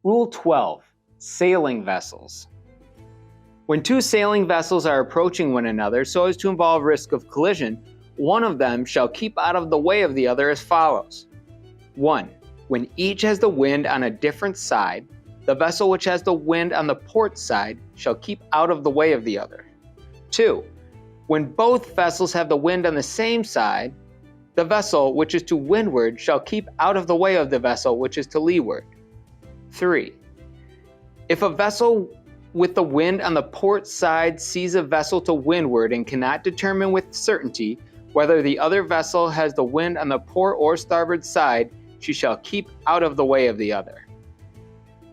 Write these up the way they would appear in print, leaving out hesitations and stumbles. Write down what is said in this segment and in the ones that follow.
Rule 12, sailing vessels. When two sailing vessels are approaching one another so as to involve risk of collision, one of them shall keep out of the way of the other as follows. 1. When each has the wind on a different side, the vessel which has the wind on the port side shall keep out of the way of the other. 2. When both vessels have the wind on the same side, the vessel which is to windward shall keep out of the way of the vessel which is to leeward. 3. If a vessel with the wind on the port side sees a vessel to windward and cannot determine with certainty whether the other vessel has the wind on the port or starboard side, she shall keep out of the way of the other.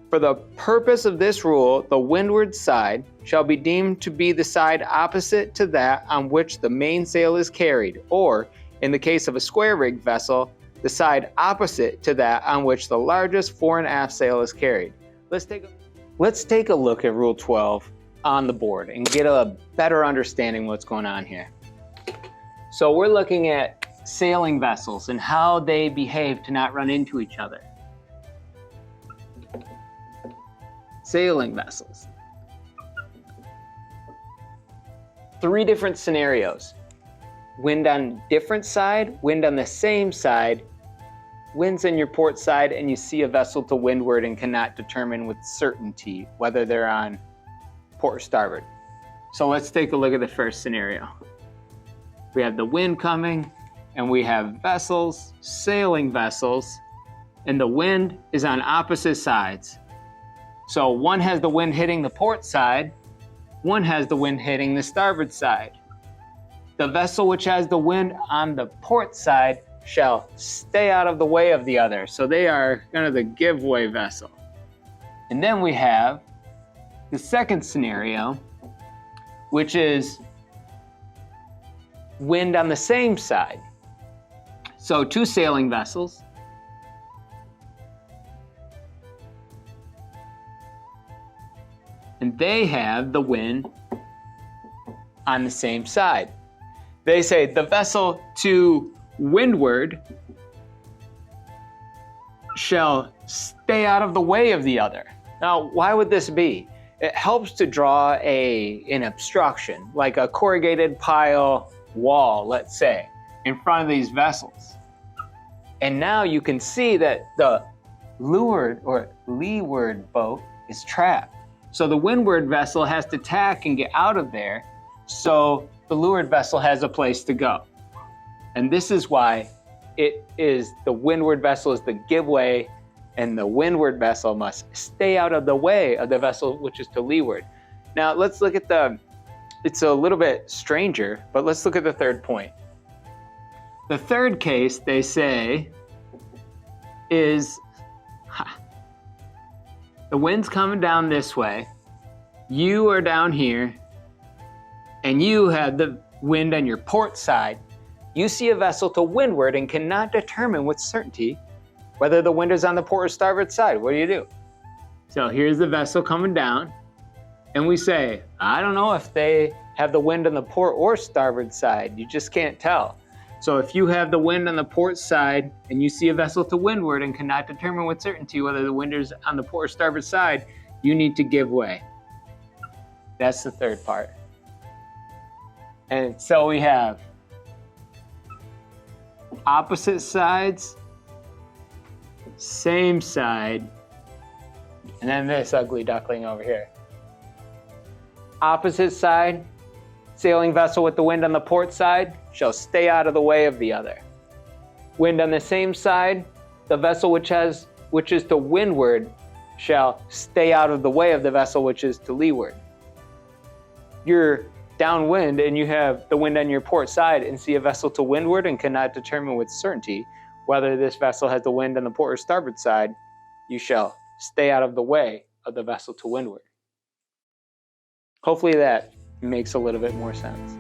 For the purpose of this rule, the windward side shall be deemed to be the side opposite to that on which the mainsail is carried, or, in the case of a square-rigged vessel, the side opposite to that on which the largest fore and aft sail is carried. Let's take a look at Rule 12 on the board and get a better understanding of what's going on here. So we're looking at sailing vessels and how they behave to not run into each other. Sailing vessels. 3 different scenarios. Wind on different side, wind on the same side, wind's on your port side, and you see a vessel to windward and cannot determine with certainty whether they're on port or starboard. So let's take a look at the first scenario. We have the wind coming, and we have vessels, sailing vessels, and the wind is on opposite sides. So one has the wind hitting the port side, one has the wind hitting the starboard side. The vessel which has the wind on the port side shall stay out of the way of the other. So they are kind of the giveaway vessel. And then we have the second scenario, which is wind on the same side. So 2 sailing vessels. And they have the wind on the same side. They say the vessel to windward shall stay out of the way of the other. Now, why would this be? It helps to draw an obstruction, like a corrugated pile wall, let's say, in front of these vessels. And now you can see that the leeward or leeward boat is trapped. So the windward vessel has to tack and get out of there, so the leeward vessel has a place to go. And this is why the windward vessel is the giveaway, and the windward vessel must stay out of the way of the vessel which is to leeward. Now let's look at it's a little bit stranger, but let's look at the third point. The third case, they say, is the wind's coming down this way, you are down here, and you have the wind on your port side. You see a vessel to windward and cannot determine with certainty whether the wind is on the port or starboard side. What do? So here's the vessel coming down, and we say, I don't know if they have the wind on the port or starboard side. You just can't tell. So if you have the wind on the port side and you see a vessel to windward and cannot determine with certainty whether the wind is on the port or starboard side, you need to give way. That's the third part. And so we have opposite sides, same side, and then this ugly duckling over here. Opposite side, sailing vessel with the wind on the port side shall stay out of the way of the other. Wind on the same side, the vessel which is to windward shall stay out of the way of the vessel which is to leeward. You're downwind and you have the wind on your port side and see a vessel to windward and cannot determine with certainty whether this vessel has the wind on the port or starboard side, you shall stay out of the way of the vessel to windward. Hopefully that makes a little bit more sense.